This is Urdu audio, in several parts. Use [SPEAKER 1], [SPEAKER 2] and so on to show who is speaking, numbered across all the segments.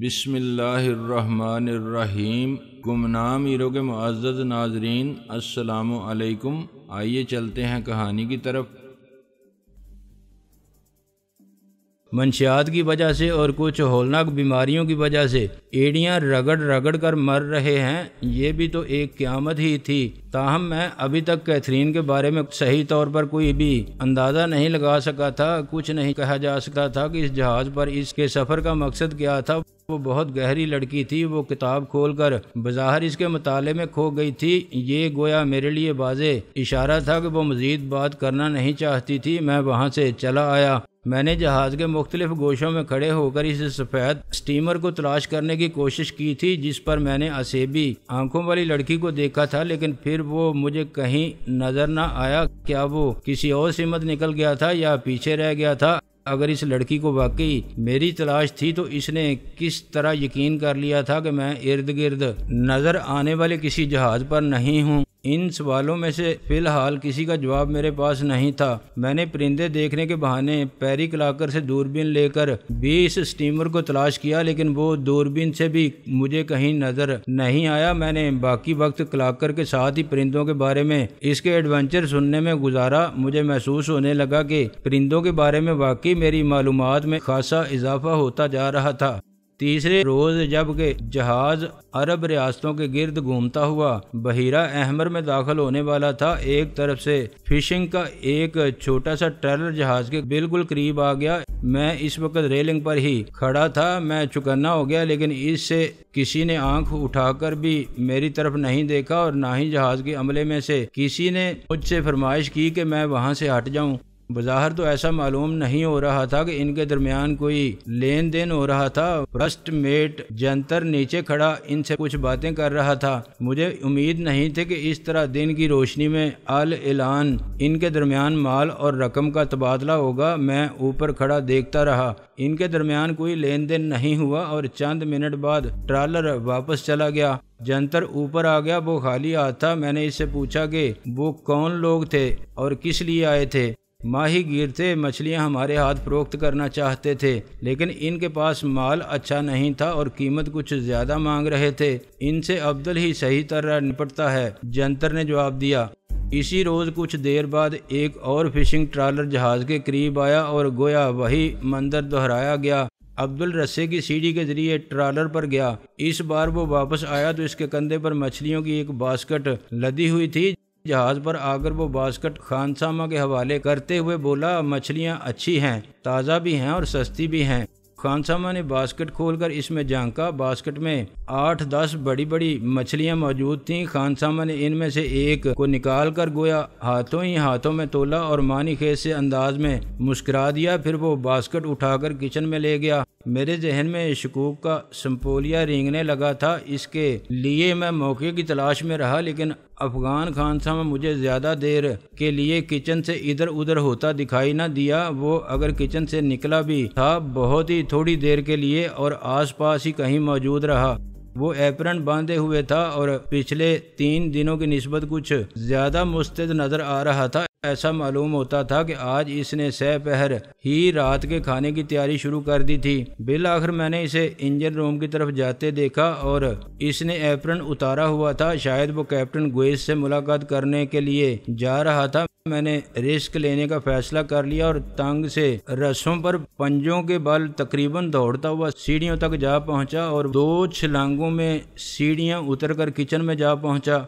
[SPEAKER 1] بسم اللہ الرحمن الرحیم۔ گمنام ہیرو کے معزز ناظرین، السلام علیکم۔ آئیے چلتے ہیں کہانی کی طرف۔ منشیات کی وجہ سے اور کچھ ہولناک بیماریوں کی وجہ سے ایڑیاں رگڑ رگڑ کر مر رہے ہیں، یہ بھی تو ایک قیامت ہی تھی۔ تاہم میں ابھی تک کیتھرین کے بارے میں صحیح طور پر کوئی بھی اندازہ نہیں لگا سکا تھا۔ کچھ نہیں کہا جا سکتا تھا کہ اس جہاز پر اس کے سفر کا مقصد کیا تھا۔ وہ بہت گہری لڑکی تھی، وہ کتاب کھول کر بظاہر اس کے مطالعے میں کھو گئی تھی۔ یہ گویا میرے لیے واضح اشارہ تھا کہ وہ مزید بات کرنا نہیں چاہتی تھی۔ میں وہاں سے چلا آیا۔ میں نے جہاز کے مختلف گوشوں میں کھڑے ہو کر اس سفید سٹیمر کو تلاش کرنے کی کوشش کی تھی جس پر میں نے اسیبی آنکھوں والی لڑکی کو دیکھا تھا، لیکن پھر وہ مجھے کہیں نظر نہ آیا۔ کیا وہ کسی اور سمت نکل گیا تھا یا پیچھے رہ گیا تھا؟ اگر اس لڑکی کو واقعی میری تلاش تھی تو اس نے کس طرح یقین کر لیا تھا کہ میں ارد گرد نظر آنے والے کسی جہاز پر نہیں ہوں؟ ان سوالوں میں سے فی الحال کسی کا جواب میرے پاس نہیں تھا۔ میں نے پرندے دیکھنے کے بہانے پیری کلاکر سے دوربین لے کر بھی اس سٹیمر کو تلاش کیا، لیکن وہ دوربین سے بھی مجھے کہیں نظر نہیں آیا۔ میں نے باقی وقت کلاکر کے ساتھ ہی پرندوں کے بارے میں اس کے ایڈونچر سننے میں گزارا۔ مجھے محسوس ہونے لگا کہ پرندوں کے بارے میں واقعی میری معلومات میں خاصا اضافہ ہوتا جا رہا تھا۔ تیسرے روز جب کہ جہاز عرب ریاستوں کے گرد گھومتا ہوا بحیرہ احمر میں داخل ہونے والا تھا، ایک طرف سے فشنگ کا ایک چھوٹا سا ٹریلر جہاز کے بالکل قریب آ گیا۔ میں اس وقت ریلنگ پر ہی کھڑا تھا۔ میں چوکنا ہو گیا، لیکن اس سے کسی نے آنکھ اٹھا کر بھی میری طرف نہیں دیکھا اور نہ ہی جہاز کے عملے میں سے کسی نے مجھ سے فرمائش کی کہ میں وہاں سے ہٹ جاؤں۔ بظاہر تو ایسا معلوم نہیں ہو رہا تھا کہ ان کے درمیان کوئی لین دین ہو رہا تھا۔ فرسٹ میٹ جنتر نیچے کھڑا ان سے کچھ باتیں کر رہا تھا۔ مجھے امید نہیں تھی کہ اس طرح دن کی روشنی میں اعلان ان کے درمیان مال اور رقم کا تبادلہ ہوگا۔ میں اوپر کھڑا دیکھتا رہا۔ ان کے درمیان کوئی لین دین نہیں ہوا اور چند منٹ بعد ٹرالر واپس چلا گیا۔ جنتر اوپر آ گیا، وہ خالی ہاتھ تھا۔ میں نے اس سے پوچھا کہ وہ کون لوگ تھے اور کس لیے آئے تھے؟ ماہی گیر تھے، مچھلیاں ہمارے ہاتھ فروخت کرنا چاہتے تھے، لیکن ان کے پاس مال اچھا نہیں تھا اور قیمت کچھ زیادہ مانگ رہے تھے۔ ان سے افضل ہی صحیح طرح نپٹتا ہے، جنتر نے جواب دیا۔ اسی روز کچھ دیر بعد ایک اور فشنگ ٹرالر جہاز کے قریب آیا اور گویا وہی منظر دہرایا گیا۔ عبدل رسے کی سیڑھی کے ذریعے ٹرالر پر گیا۔ اس بار وہ واپس آیا تو اس کے کندھے پر مچھلیوں کی ایک باسکٹ لدی ہوئی تھی۔ جہاز پر آ کر وہ باسکٹ خانسامہ کے حوالے کرتے ہوئے بولا، مچھلیاں اچھی ہیں، تازہ بھی ہیں اور سستی بھی ہیں۔ خانسامہ نے باسکٹ کھول کر اس میں جھانکا۔ باسکٹ میں 8-10 بڑی بڑی مچھلیاں موجود تھیں۔ خانسامہ نے ان میں سے ایک کو نکال کر گویا ہاتھوں ہی ہاتھوں میں تولا اور معنی خیز سے انداز میں مسکرا دیا۔ پھر وہ باسکٹ اٹھا کر کچن میں لے گیا۔ میرے ذہن میں شکوک کا سمپولیا رینگنے لگا تھا۔ اس کے لیے میں موقع کی تلاش میں رہا، لیکن افغان خانسامہ مجھے زیادہ دیر کے لیے کچن سے ادھر ادھر ہوتا دکھائی نہ دیا۔ وہ اگر کچن سے نکلا بھی تھا بہت ہی تھوڑی دیر کے لیے اور آس پاس ہی کہیں موجود رہا۔ وہ ایپرن باندھے ہوئے تھا اور پچھلے 3 دنوں کی نسبت کچھ زیادہ مستعد نظر آ رہا تھا۔ ایسا معلوم ہوتا تھا کہ آج اس نے سہ پہر ہی رات کے کھانے کی تیاری شروع کر دی تھی۔ بالآخر میں نے اسے انجن روم کی طرف جاتے دیکھا اور اس نے ایپرن اتارا ہوا تھا۔ شاید وہ کیپٹن گوئز سے ملاقات کرنے کے لیے جا رہا تھا۔ میں نے رسک لینے کا فیصلہ کر لیا اور تنگ سے رسوں پر پنجوں کے بل تقریباً دوڑتا ہوا سیڑھیوں تک جا پہنچا اور 2 چھلانگوں میں سیڑھیاں اتر کر کچن میں جا پہنچا۔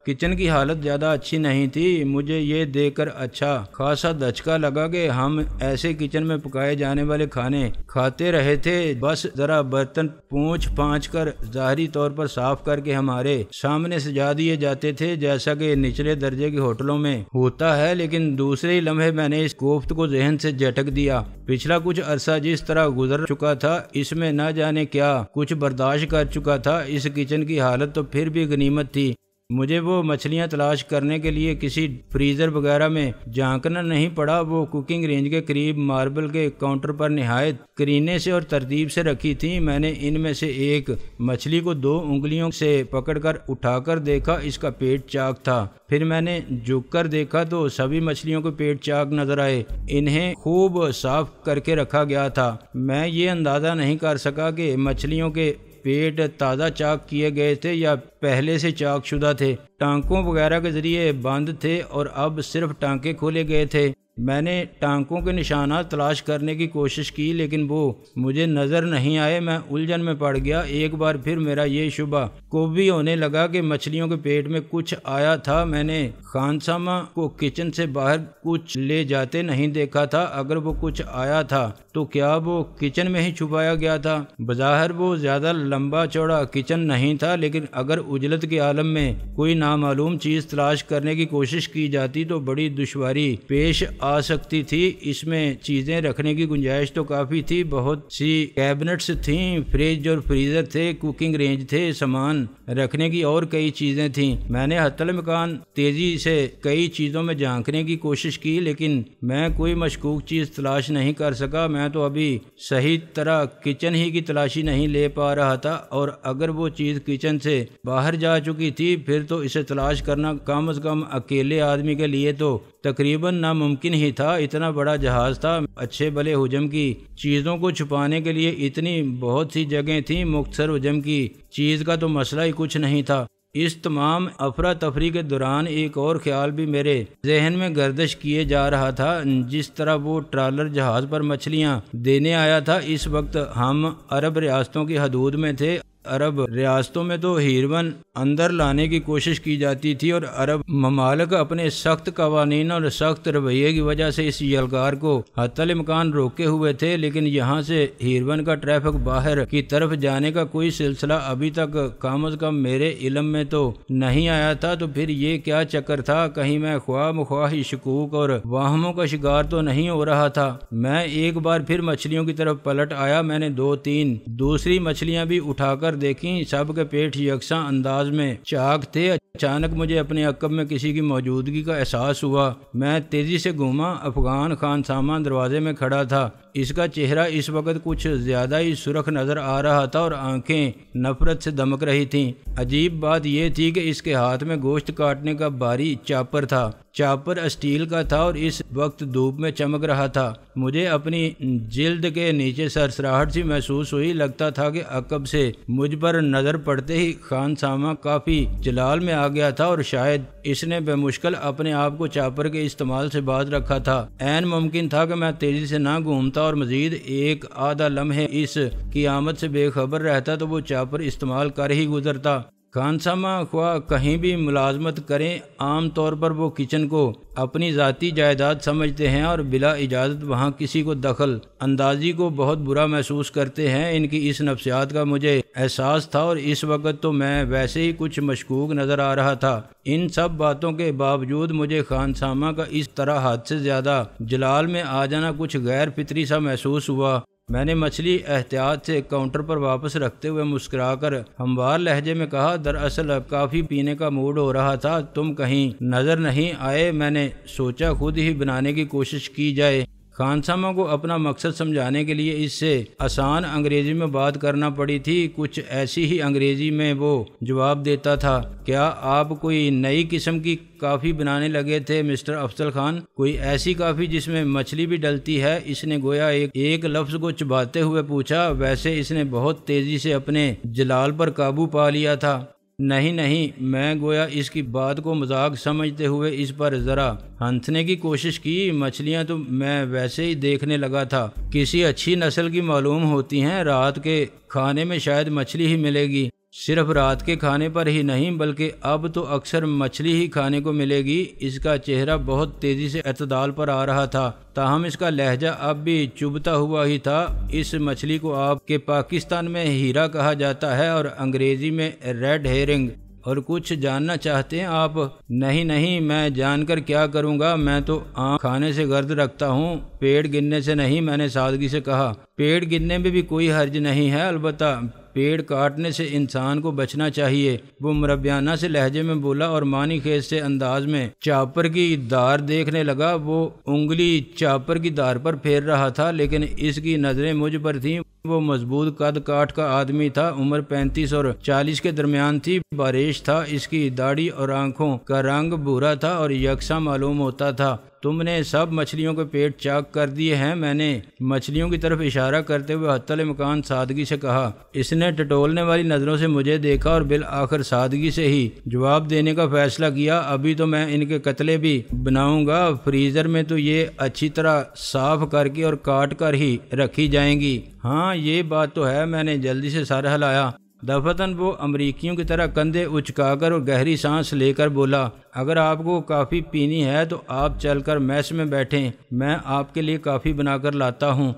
[SPEAKER 1] کچن کی حالت زیادہ اچھی نہیں تھی۔ مجھے یہ دیکھ کر اچھا خاصا دھچکا لگا کہ ہم ایسے کچن میں پکائے جانے والے کھانے کھاتے رہے تھے، بس ذرا برتن پونچھ پانچ کر ظاہری طور پر صاف کر کے ہمارے سامنے سجا دیے جاتے تھے، جیسا کہ نچلے درجے کے ہوٹلوں میں ہوتا ہے۔ لیکن دوسرے ہی لمحے میں نے اس کوفت کو ذہن سے جھٹک دیا۔ پچھلا کچھ عرصہ جس طرح گزر چکا تھا، اس میں نہ جانے کیا کچھ برداشت کر چکا تھا۔ اس کچن کی حالت تو پھر بھی غنیمت تھی۔ مجھے وہ مچھلیاں تلاش کرنے کے لیے کسی فریزر وغیرہ میں جھانکنا نہیں پڑا، وہ کوکنگ رینج کے قریب ماربل کے کاؤنٹر پر نہایت کرینے سے اور ترتیب سے رکھی تھیں۔ میں نے ان میں سے ایک مچھلی کو 2 انگلیوں سے پکڑ کر اٹھا کر دیکھا، اس کا پیٹ چاک تھا۔ پھر میں نے جھک کر دیکھا تو سبھی مچھلیوں کے پیٹ چاک نظر آئے، انہیں خوب صاف کر کے رکھا گیا تھا۔ میں یہ اندازہ نہیں کر سکا کہ مچھلیوں کے پیٹ تازہ چاک کیے گئے تھے یا پہلے سے چاک شدہ تھے، ٹانکوں وغیرہ کے ذریعے بند تھے اور اب صرف ٹانکے کھولے گئے تھے۔ میں نے ٹانکوں کے نشانات تلاش کرنے کی کوشش کی لیکن وہ مجھے نظر نہیں آئے۔ میں الجھن میں پڑ گیا۔ ایک بار پھر میرا یہ شبہ قوی ہونے لگا کہ مچھلیوں کے پیٹ میں کچھ آیا تھا۔ میں نے خانسامہ کو کچن سے باہر کچھ لے جاتے نہیں دیکھا تھا۔ اگر وہ کچھ آیا تھا تو کیا وہ کچن میں ہی چھپایا گیا تھا؟ بظاہر وہ زیادہ لمبا چوڑا کچن نہیں تھا، لیکن اگر اجلت کے عالم میں کوئی نامعلوم چیز تلاش کرنے کی کوشش کی جاتی تو بڑی دشواری پیش آ سکتی تھی۔ اس میں چیزیں رکھنے کی گنجائش تو کافی تھی، بہت سی کیبنٹس تھیں، فریج اور فریزر تھے، کوکنگ رینج تھے، سامان رکھنے کی اور کئی چیزیں تھیں۔ میں نے حتی الامکان تیزی سے کئی چیزوں میں جھانکنے کی کوشش کی لیکن میں کوئی مشکوک چیز تلاش نہیں کر سکا۔ میں تو ابھی صحیح طرح کچن ہی کی تلاشی نہیں لے پا رہا تھا، اور اگر وہ چیز کچن سے باہر جا چکی تھی پھر تو اسے تلاش کرنا کم از کم اکیلے آدمی کے لیے تو تقریباً ناممکن ہی تھا۔ اتنا بڑا جہاز تھا، اچھے بھلے حجم کی چیزوں کو چھپانے کے لیے اتنی بہت سی جگہیں تھیں، مختصر حجم کی چیز کا تو مسئلہ ہی کچھ نہیں تھا۔ اس تمام افراتفری کے دوران ایک اور خیال بھی میرے ذہن میں گردش کیے جا رہا تھا۔ جس طرح وہ ٹرالر جہاز پر مچھلیاں دینے آیا تھا، اس وقت ہم عرب ریاستوں کی حدود میں تھے۔ عرب ریاستوں میں تو ہیروین اندر لانے کی کوشش کی جاتی تھی اور عرب ممالک اپنے سخت قوانین اور سخت رویے کی وجہ سے اس یلغار کو حتی الامکان روکے ہوئے تھے، لیکن یہاں سے ہیروین کا ٹریفک باہر کی طرف جانے کا کوئی سلسلہ ابھی تک کم از کم میرے علم میں تو نہیں آیا تھا۔ تو پھر یہ کیا چکر تھا؟ کہیں میں خواہ مخواہ شکوک اور واہموں کا شکار تو نہیں ہو رہا تھا؟ میں ایک بار پھر مچھلیوں کی طرف پلٹ آیا۔ میں نے 2-3 دوسری مچھلیاں بھی اٹھا کر دیکھیں، سب کے پیٹ یکساں انداز میں چاک تھے۔ اچانک مجھے اپنے عقب میں کسی کی موجودگی کا احساس ہوا۔ میں تیزی سے گھوما۔ افغان خانسامہ دروازے میں کھڑا تھا۔ اس کا چہرہ اس وقت کچھ زیادہ ہی سرخ نظر آ رہا تھا اور آنکھیں نفرت سے دمک رہی تھیں۔ عجیب بات یہ تھی کہ اس کے ہاتھ میں گوشت کاٹنے کا بھاری چاپر تھا۔ چاپر اسٹیل کا تھا اور اس وقت دھوپ میں چمک رہا تھا۔ مجھے اپنی جلد کے نیچے سرسراہٹ سی محسوس ہوئی۔ لگتا تھا کہ عقب سے مجھ پر نظر پڑتے ہی خانسامہ کافی جلال میں آ گیا تھا اور شاید اس نے بے مشکل اپنے آپ کو چاپر کے استعمال سے باز رکھا تھا۔ عین ممکن تھا کہ میں تیزی سے نہ گھومتا اور مزید ایک آدھا لمحے اس کی آمد سے بے خبر رہتا تو وہ چاپر استعمال کر ہی گزرتا۔ خانسامہ خواہ کہیں بھی ملازمت کریں، عام طور پر وہ کچن کو اپنی ذاتی جائیداد سمجھتے ہیں اور بلا اجازت وہاں کسی کو دخل اندازی کو بہت برا محسوس کرتے ہیں۔ ان کی اس نفسیات کا مجھے احساس تھا اور اس وقت تو میں ویسے ہی کچھ مشکوک نظر آ رہا تھا۔ ان سب باتوں کے باوجود مجھے خانسامہ کا اس طرح حد سے زیادہ جلال میں آ جانا کچھ غیر فطری سا محسوس ہوا۔ میں نے مچھلی احتیاط سے کاؤنٹر پر واپس رکھتے ہوئے مسکرا کر ہموار لہجے میں کہا، دراصل کافی پینے کا موڈ ہو رہا تھا، تم کہیں نظر نہیں آئے۔ میں نے سوچا خود ہی بنانے کی کوشش کی جائے۔ خانسامہ کو اپنا مقصد سمجھانے کے لیے اس سے آسان انگریزی میں بات کرنا پڑی تھی۔ کچھ ایسی ہی انگریزی میں وہ جواب دیتا تھا، کیا آپ کوئی نئی قسم کی کافی بنانے لگے تھے مسٹر افضل خان؟ کوئی ایسی کافی جس میں مچھلی بھی ڈلتی ہے؟ اس نے گویا ایک لفظ کو چباتے ہوئے پوچھا۔ ویسے اس نے بہت تیزی سے اپنے جلال پر قابو پا لیا تھا۔ نہیں، میں گویا اس کی بات کو مذاق سمجھتے ہوئے اس پر ذرا ہنسنے کی کوشش کی۔ مچھلیاں تو میں ویسے ہی دیکھنے لگا تھا، کسی اچھی نسل کی معلوم ہوتی ہیں۔ رات کے کھانے میں شاید مچھلی ہی ملے گی۔ صرف رات کے کھانے پر ہی نہیں بلکہ اب تو اکثر مچھلی ہی کھانے کو ملے گی۔ اس کا چہرہ بہت تیزی سے اعتدال پر آ رہا تھا، تاہم اس کا لہجہ اب بھی چبھتا ہوا ہی تھا۔ اس مچھلی کو آپ کے پاکستان میں ہیرا کہا جاتا ہے اور انگریزی میں ریڈ ہیرنگ۔ اور کچھ جاننا چاہتے ہیں آپ؟ نہیں، میں جان کر کیا کروں گا، میں تو آنکھ کھانے سے غرض رکھتا ہوں، پیڑ گننے سے نہیں، میں نے سادگی سے کہا۔ پیڑ گننے میں بھی کوئی حرج نہیں ہے، البتہ پیڑ کاٹنے سے انسان کو بچنا چاہیے۔ وہ مربیانہ سے لہجے میں بولا اور معنی خیز سے انداز میں چاپر کی دار دیکھنے لگا۔ وہ انگلی چاپر کی دار پر پھیر رہا تھا، لیکن اس کی نظریں مجھ پر تھیں۔ وہ مضبوط قد کاٹ کا آدمی تھا، عمر 35 اور 40 کے درمیان تھی، باریش تھا، اس کی داڑھی اور آنکھوں کا رنگ بھورا تھا اور یکساں معلوم ہوتا تھا۔ تم نے سب مچھلیوں کے پیٹ چاک کر دیے ہیں؟ میں نے مچھلیوں کی طرف اشارہ کرتے ہوئے حتی الامکان سادگی سے کہا۔ اس نے ٹٹولنے والی نظروں سے مجھے دیکھا اور بالآخر سادگی سے ہی جواب دینے کا فیصلہ کیا۔ ابھی تو میں ان کے قتلے بھی بناؤں گا، فریزر میں تو یہ اچھی طرح صاف کر کے اور کاٹ کر ہی رکھی جائیں گی۔ ہاں یہ بات تو ہے، میں نے جلدی سے سر ہلایا۔ دفعتاً وہ امریکیوں کی طرح کندھے اچکا کر اور گہری سانس لے کر بولا، اگر آپ کو کافی پینی ہے تو آپ چل کر میس میں بیٹھیں، میں آپ کے لیے کافی بنا کر لاتا ہوں۔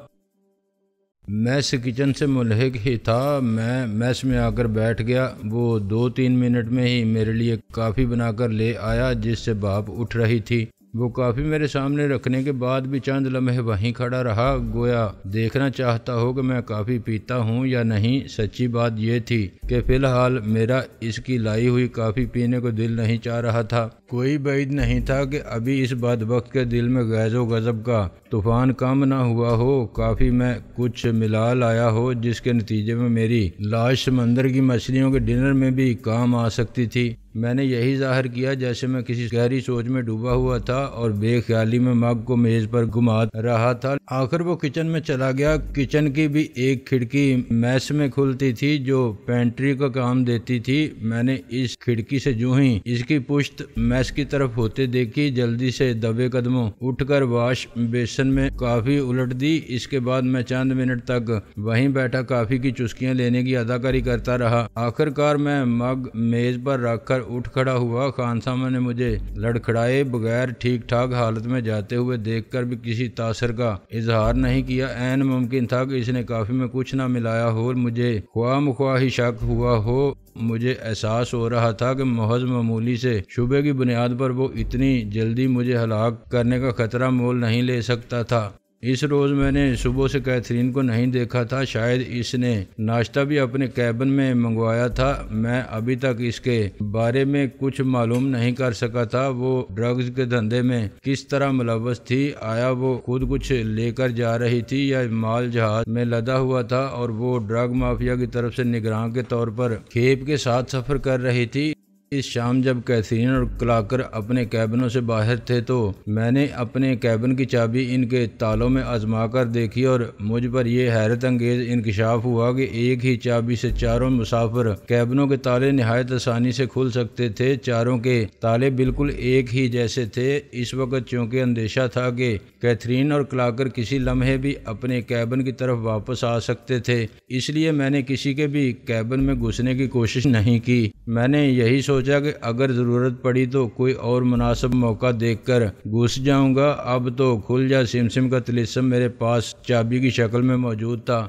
[SPEAKER 1] میس کچن سے ملحق ہی تھا۔ میں میس میں آ کر بیٹھ گیا۔ وہ 2-3 منٹ میں ہی میرے لیے کافی بنا کر لے آیا جس سے بھاپ اٹھ رہی تھی۔ وہ کافی میرے سامنے رکھنے کے بعد بھی چند لمحے وہیں کھڑا رہا، گویا دیکھنا چاہتا ہو کہ میں کافی پیتا ہوں یا نہیں۔ سچی بات یہ تھی کہ فی الحال میرا اس کی لائی ہوئی کافی پینے کو دل نہیں چاہ رہا تھا۔ کوئی بعید نہیں تھا کہ ابھی اس بدبخت کے دل میں غیظ و غضب کا طوفان کم نہ ہوا ہو۔ کافی میں کچھ ملا لایا ہو جس کے نتیجے میں میری لاش سمندر کی مچھلیوں کے ڈنر میں بھی کام آ سکتی تھی۔ میں نے یہی ظاہر کیا جیسے میں کسی گہری سوچ میں ڈوبا ہوا تھا اور بے خیالی میں مگ کو میز پر گھما رہا تھا۔ آخر وہ کچن میں چلا گیا۔ کچن کی بھی ایک کھڑکی میس میں کھلتی تھی جو پینٹری کا کام دیتی تھی۔ میں نے اس کھڑکی سے جو ہی اس کی پشت میس کی طرف ہوتے دیکھی، جلدی سے دبے قدموں اٹھ کر واش بیسن میں کافی الٹ دی۔ اس کے بعد میں چند منٹ تک وہیں بیٹھا کافی کی چسکیاں لینے کی اداکاری کرتا رہا۔ آخر کار میں مگ میز پر رکھ کر اٹھ کھڑا ہوا۔ خانسامہ نے مجھے لڑکھڑائے بغیر ٹھیک ٹھاک حالت میں جاتے ہوئے دیکھ کر بھی کسی تاثر کا اظہار نہیں کیا۔ عین ممکن تھا کہ اس نے کافی میں کچھ نہ ملایا ہو۔ مجھے خواہ مخواہ ہی شک ہوا ہو۔ مجھے احساس ہو رہا تھا کہ محض معمولی سے شبے کی بنیاد پر وہ اتنی جلدی مجھے ہلاک کرنے کا خطرہ مول نہیں لے سکتا تھا۔ اس روز میں نے صبح سے کیتھرین کو نہیں دیکھا تھا۔ شاید اس نے ناشتہ بھی اپنے کیبن میں منگوایا تھا۔ میں ابھی تک اس کے بارے میں کچھ معلوم نہیں کر سکا تھا۔ وہ ڈرگز کے دھندے میں کس طرح ملوث تھی؟ آیا وہ خود کچھ لے کر جا رہی تھی یا مال جہاز میں لدا ہوا تھا اور وہ ڈرگ مافیا کی طرف سے نگراں کے طور پر کھیپ کے ساتھ سفر کر رہی تھی؟ اس شام جب کیتھرین اور کلاکر اپنے کیبنوں سے باہر تھے تو میں نے اپنے کیبن کی چابی ان کے تالوں میں آزما کر دیکھی اور مجھ پر یہ حیرت انگیز انکشاف ہوا کہ ایک ہی چابی سے چاروں مسافر کیبنوں کے تالے نہایت آسانی سے کھل سکتے تھے۔ چاروں کے تالے بالکل ایک ہی جیسے تھے۔ اس وقت چونکہ اندیشہ تھا کہ کیتھرین اور کلاکر کسی لمحے بھی اپنے کیبن کی طرف واپس آ سکتے تھے، اس لیے میں نے کسی کے بھی کیبن میں گھسنے کی کوشش نہیں کی۔ میں نے یہی سوچا کہ اگر ضرورت پڑی تو کوئی اور مناسب موقع دیکھ کر گھس جاؤں گا۔ اب تو کھل جا سمسم کا طلسم میرے پاس چابی کی شکل میں موجود تھا۔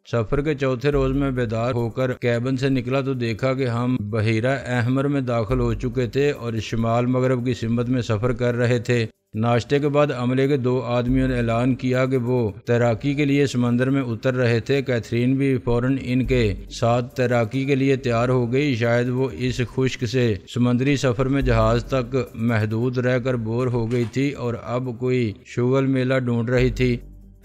[SPEAKER 1] سفر کے چوتھے روز میں بیدار ہو کر کیبن سے نکلا تو دیکھا کہ ہم بحیرہ احمر میں داخل ہو چکے تھے اور شمال مغرب کی سمت میں سفر کر رہے تھے۔ ناشتے کے بعد عملے کے 2 آدمیوں نے اعلان کیا کہ وہ تیراکی کے لیے سمندر میں اتر رہے تھے۔ کیتھرین بھی فوراً ان کے ساتھ تیراکی کے لیے تیار ہو گئی۔ شاید وہ اس خشک سے سمندری سفر میں جہاز تک محدود رہ کر بور ہو گئی تھی اور اب کوئی شغل میلہ ڈھونڈ رہی تھی۔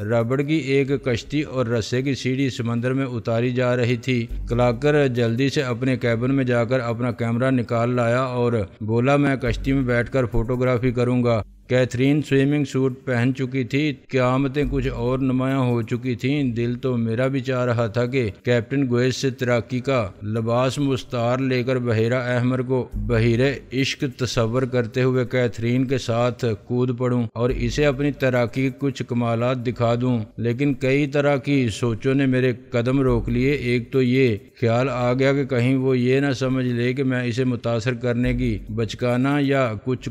[SPEAKER 1] ربڑ کی ایک کشتی اور رسے کی سیڑھی سمندر میں اتاری جا رہی تھی۔ کلاکر جلدی سے اپنے کیبن میں جا کر اپنا کیمرہ نکال لایا اور بولا، میں کشتی میں بیٹھ کر فوٹوگرافی کروں گا۔ کیتھرین سوئمنگ سوٹ پہن چکی تھی۔ قیامتیں کچھ اور نمایاں ہو چکی تھیں۔ دل تو میرا بھی چاہ رہا تھا کہ کیپٹن گویز سے تیراکی کا لباس مستعار لے کر بحیرہ احمر کو بحیرہ عشق تصور کرتے ہوئے کیتھرین کے ساتھ کود پڑوں اور اسے اپنی تیراکی کے کچھ کمالات دکھا دوں، لیکن کئی طرح کی سوچوں نے میرے قدم روک لیے۔ ایک تو یہ خیال آ گیا کہ کہیں وہ یہ نہ سمجھ لے کہ میں اسے متاثر کرنے کی بچکانہ یا کچھ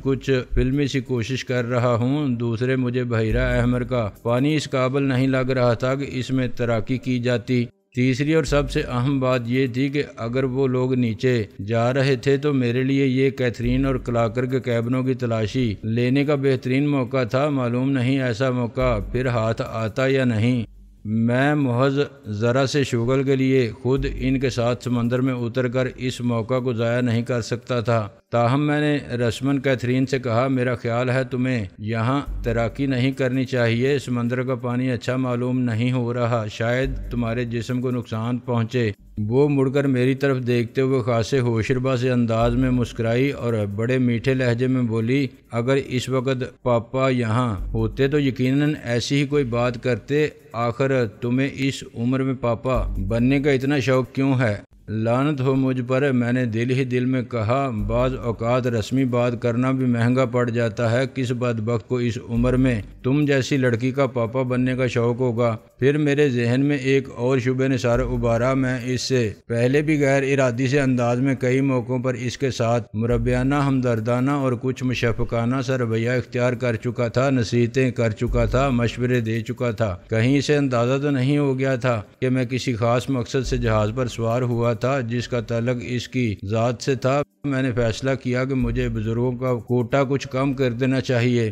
[SPEAKER 1] فلمی سی کوشش کر رہا ہوں۔ دوسرے، مجھے بحیرہ احمر کا پانی اس قابل نہیں لگ رہا تھا کہ اس میں تیراکی کی جاتی۔ تیسری اور سب سے اہم بات یہ تھی کہ اگر وہ لوگ نیچے جا رہے تھے تو میرے لیے یہ کیتھرین اور کلاکر کے کیبنوں کی تلاشی لینے کا بہترین موقع تھا۔ معلوم نہیں ایسا موقع پھر ہاتھ آتا یا نہیں۔ میں محض ذرا سے شغل کے لیے خود ان کے ساتھ سمندر میں اتر کر اس موقع کو ضائع نہیں کر سکتا تھا۔ تاہم میں نے رسماً کیتھرین سے کہا، میرا خیال ہے تمہیں یہاں تیراکی نہیں کرنی چاہیے، سمندر کا پانی اچھا معلوم نہیں ہو رہا، شاید تمہارے جسم کو نقصان پہنچے۔ وہ مڑ کر میری طرف دیکھتے ہوئے خاصے ہوشربا سے انداز میں مسکرائی اور بڑے میٹھے لہجے میں بولی، اگر اس وقت پاپا یہاں ہوتے تو یقیناً ایسی ہی کوئی بات کرتے، آخر تمہیں اس عمر میں پاپا بننے کا اتنا شوق کیوں ہے؟ لعنت ہو مجھ پر، میں نے دل ہی دل میں کہا، بعض اوقات رسمی بات کرنا بھی مہنگا پڑ جاتا ہے، کس بدبخت کو اس عمر میں تم جیسی لڑکی کا پاپا بننے کا شوق ہوگا؟ پھر میرے ذہن میں ایک اور شبہ نثار ابھارا۔ میں اس سے پہلے بھی غیر ارادی سے انداز میں کئی موقعوں پر اس کے ساتھ مربیانہ، ہمدردانہ اور کچھ مشفقانہ سا رویہ اختیار کر چکا تھا، نصیحتیں کر چکا تھا، مشورے دے چکا تھا۔ کہیں اسے اندازہ تو نہیں ہو گیا تھا کہ میں کسی خاص مقصد سے جہاز پر سوار ہوا تھا جس کا تعلق اس کی ذات سے تھا۔ میں نے فیصلہ کیا کہ مجھے بزرگوں کا کوٹا کچھ کم کر دینا چاہیے۔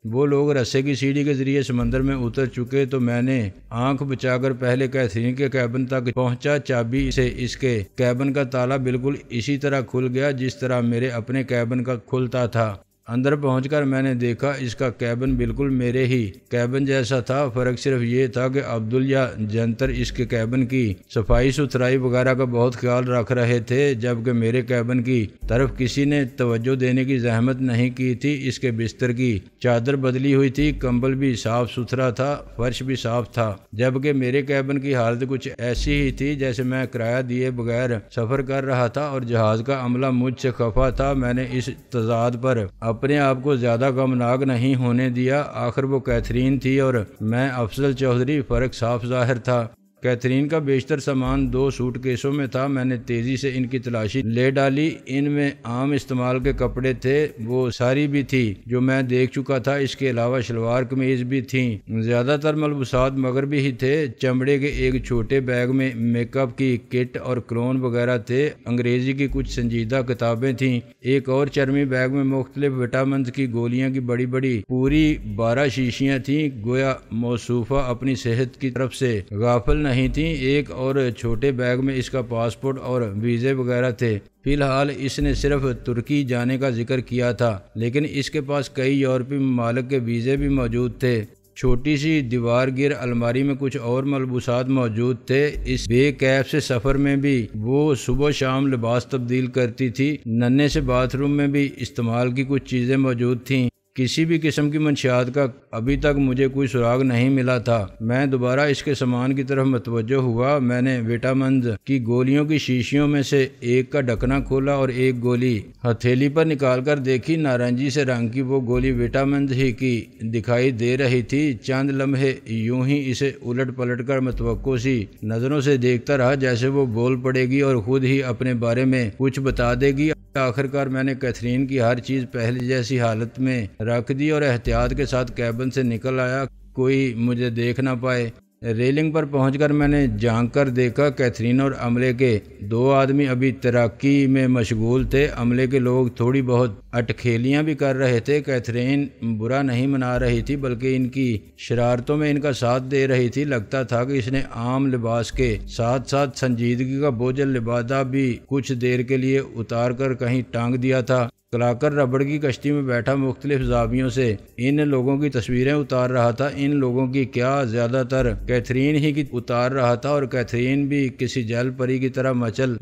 [SPEAKER 1] وہ لوگ رسے کی سیڑھی کے ذریعے سمندر میں اتر چکے تو میں نے آنکھ بچا کر پہلے کیتھرین کے کیبن تک پہنچا۔ چابی سے اس کے کیبن کا تالا بالکل اسی طرح کھل گیا جس طرح میرے اپنے کیبن کا کھلتا تھا۔ اندر پہنچ کر میں نے دیکھا اس کا کیبن بالکل میرے ہی کیبن جیسا تھا، فرق صرف یہ تھا کہ عبدل یا جنتر اس کے کیبن کی صفائی ستھرائی وغیرہ کا بہت خیال رکھ رہے تھے، جبکہ میرے کیبن کی طرف کسی نے توجہ دینے کی زحمت نہیں کی تھی۔ اس کے بستر کی چادر بدلی ہوئی تھی، کمبل بھی صاف ستھرا تھا، فرش بھی صاف تھا، جبکہ میرے کیبن کی حالت کچھ ایسی ہی تھی جیسے میں کرایہ دیے بغیر سفر کر رہا تھا اور جہاز کا عملہ مجھ سے خفا تھا۔ میں نے اس تضاد پر اپنے آپ کو زیادہ غمناک نہیں ہونے دیا۔ آخر وہ کیتھرین تھی اور میں افضل چودھری، فرق صاف ظاہر تھا۔ کیتھرین کا بیشتر سامان 2 سوٹ کیسوں میں تھا۔ میں نے تیزی سے ان کی تلاشی لے ڈالی۔ ان میں عام استعمال کے کپڑے تھے، وہ ساری بھی تھی جو میں دیکھ چکا تھا، اس کے علاوہ شلوار قمیض بھی تھیں۔ زیادہ تر ملبوسات مغربی ہی تھے۔ چمڑے کے ایک چھوٹے بیگ میں میک اپ کی کٹ اور کلون وغیرہ تھے۔ انگریزی کی کچھ سنجیدہ کتابیں تھیں۔ ایک اور چرمی بیگ میں مختلف وٹامنز کی گولیاں کی بڑی بڑی پوری 12 شیشیاں تھیں، گویا موصوفہ اپنی صحت کی طرف سے غافل نہیں تھیں۔ ایک اور چھوٹے بیگ میں اس کا پاسپورٹ اور ویزے وغیرہ تھے۔ فی الحال اس نے صرف ترکی جانے کا ذکر کیا تھا، لیکن اس کے پاس کئی یورپی ممالک کے ویزے بھی موجود تھے۔ چھوٹی سی دیوار گیر الماری میں کچھ اور ملبوسات موجود تھے۔ اس بے کیف سے سفر میں بھی وہ صبح شام لباس تبدیل کرتی تھی۔ ننھے سے باتھ روم میں بھی استعمال کی کچھ چیزیں موجود تھیں۔ کسی بھی قسم کی منشیات کا ابھی تک مجھے کوئی سراغ نہیں ملا تھا۔ میں دوبارہ اس کے سامان کی طرف متوجہ ہوا۔ میں نے وٹامنز کی گولیوں کی شیشیوں میں سے ایک کا ڈھکنا کھولا اور ایک گولی ہتھیلی پر نکال کر دیکھی۔ نارنجی سے رنگ کی وہ گولی وٹامنز ہی کی دکھائی دے رہی تھی۔ چند لمحے یوں ہی اسے الٹ پلٹ کر متوقع سی نظروں سے دیکھتا رہا، جیسے وہ بول پڑے گی اور خود ہی اپنے بارے میں کچھ بتا دے گی۔ آخرکار میں نے کیتھرین کی ہر چیز پہلے جیسی حالت میں رکھ دی اور احتیاط کے ساتھ کیبن سے نکل آیا، کوئی مجھے دیکھ نہ پائے۔ ریلنگ پر پہنچ کر میں نے جھانک کر دیکھا، کیتھرین اور عملے کے 2 آدمی ابھی تیراکی میں مشغول تھے۔ عملے کے لوگ تھوڑی بہت اٹکھیلیاں بھی کر رہے تھے۔ کیتھرین برا نہیں منا رہی تھی، بلکہ ان کی شرارتوں میں ان کا ساتھ دے رہی تھی۔ لگتا تھا کہ اس نے عام لباس کے ساتھ ساتھ سنجیدگی کا بوجھل لبادہ بھی کچھ دیر کے لیے اتار کر کہیں ٹانگ دیا تھا۔ کلاکر ربڑ کی کشتی میں بیٹھا مختلف زاویوں سے ان لوگوں کی تصویریں اتار رہا تھا۔ ان لوگوں کی کیا، زیادہ تر کیتھرین ہی کی اتار رہا تھا، اور کیتھرین بھی کسی جل پری کی طرح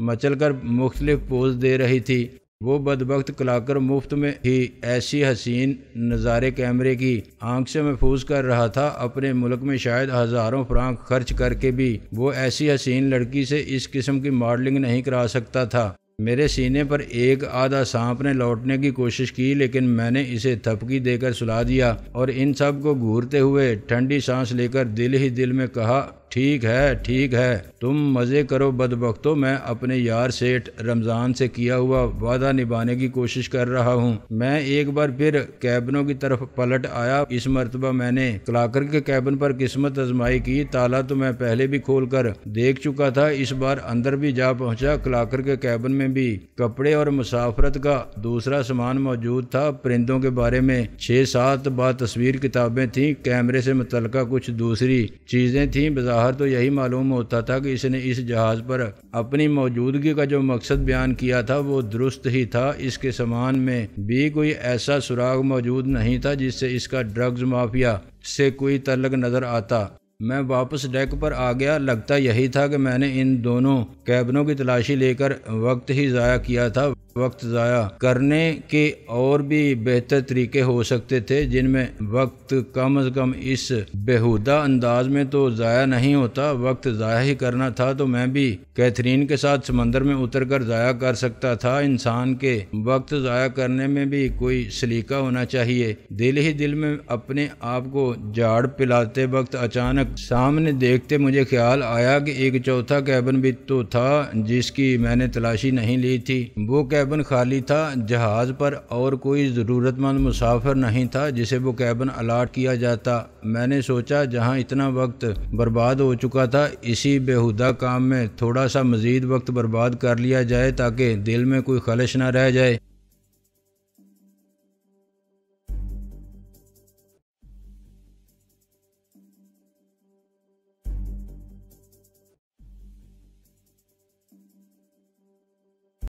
[SPEAKER 1] مچل کر مختلف پوز دے رہی تھی۔ وہ بدبخت کلاکر مفت میں ہی ایسی حسین نظارے کیمرے کی آنکھ سے محفوظ کر رہا تھا۔ اپنے ملک میں شاید ہزاروں فرانک خرچ کر کے بھی وہ ایسی حسین لڑکی سے اس قسم کی ماڈلنگ نہیں کرا سکتا تھا۔ میرے سینے پر ایک آدھا سانپ نے لوٹنے کی کوشش کی، لیکن میں نے اسے تھپکی دے کر سلا دیا اور ان سب کو گھورتے ہوئے ٹھنڈی سانس لے کر دل ہی دل میں کہا، ٹھیک ہے تم مزے کرو بدبختو، میں اپنے یار سیٹھ رمضان سے کیا ہوا وعدہ نبھانے کی کوشش کر رہا ہوں۔ میں ایک بار پھر کیبنوں کی طرف پلٹ آیا۔ اس مرتبہ میں نے کلاکر کے کیبن پر قسمت آزمائی کی۔ تالا تو میں پہلے بھی کھول کر دیکھ چکا تھا، اس بار اندر بھی جا پہنچا۔ کلاکر کے کیبن میں بھی کپڑے اور مسافرت کا دوسرا سامان موجود تھا۔ پرندوں کے بارے میں 6-7 تصویر کتابیں تھیں، کیمرے سے متعلقہ کچھ دوسری چیزیں تھیں۔ بظاہر تو یہی معلوم ہوتا تھا کہ اس نے اس جہاز پر اپنی موجودگی کا جو مقصد بیان کیا تھا وہ درست ہی تھا۔ اس کے سامان میں بھی کوئی ایسا سراغ موجود نہیں تھا جس سے اس کا ڈرگز مافیا سے کوئی تعلق نظر آتا۔ میں واپس ڈیک پر آ گیا۔ لگتا یہی تھا کہ میں نے ان دونوں کیبنوں کی تلاشی لے کر وقت ہی ضائع کیا تھا۔ وقت ضائع کرنے کے اور بھی بہتر طریقے ہو سکتے تھے جن میں وقت کم از کم اس بیہودہ انداز میں تو ضائع نہیں ہوتا۔ وقت ضائع ہی کرنا تھا تو میں بھی کیتھرین کے ساتھ سمندر میں اتر کر ضائع کر سکتا تھا۔ انسان کے وقت ضائع کرنے میں بھی کوئی سلیقہ ہونا چاہیے۔ دل ہی دل میں اپنے آپ کو جھاڑ پلاتے وقت اچانک سامنے دیکھتے مجھے خیال آیا کہ ایک چوتھا کیبن بھی تو تھا جس کی میں نے تلاشی نہیں لی تھی۔ وہ کیبن خالی تھا۔ جہاز پر اور کوئی ضرورت مند مسافر نہیں تھا جسے وہ کیبن الاٹ کیا جاتا۔ میں نے سوچا جہاں اتنا وقت برباد ہو چکا تھا، اسی بیہودہ کام میں تھوڑا سا مزید وقت برباد کر لیا جائے تاکہ دل میں کوئی خلش نہ رہ جائے۔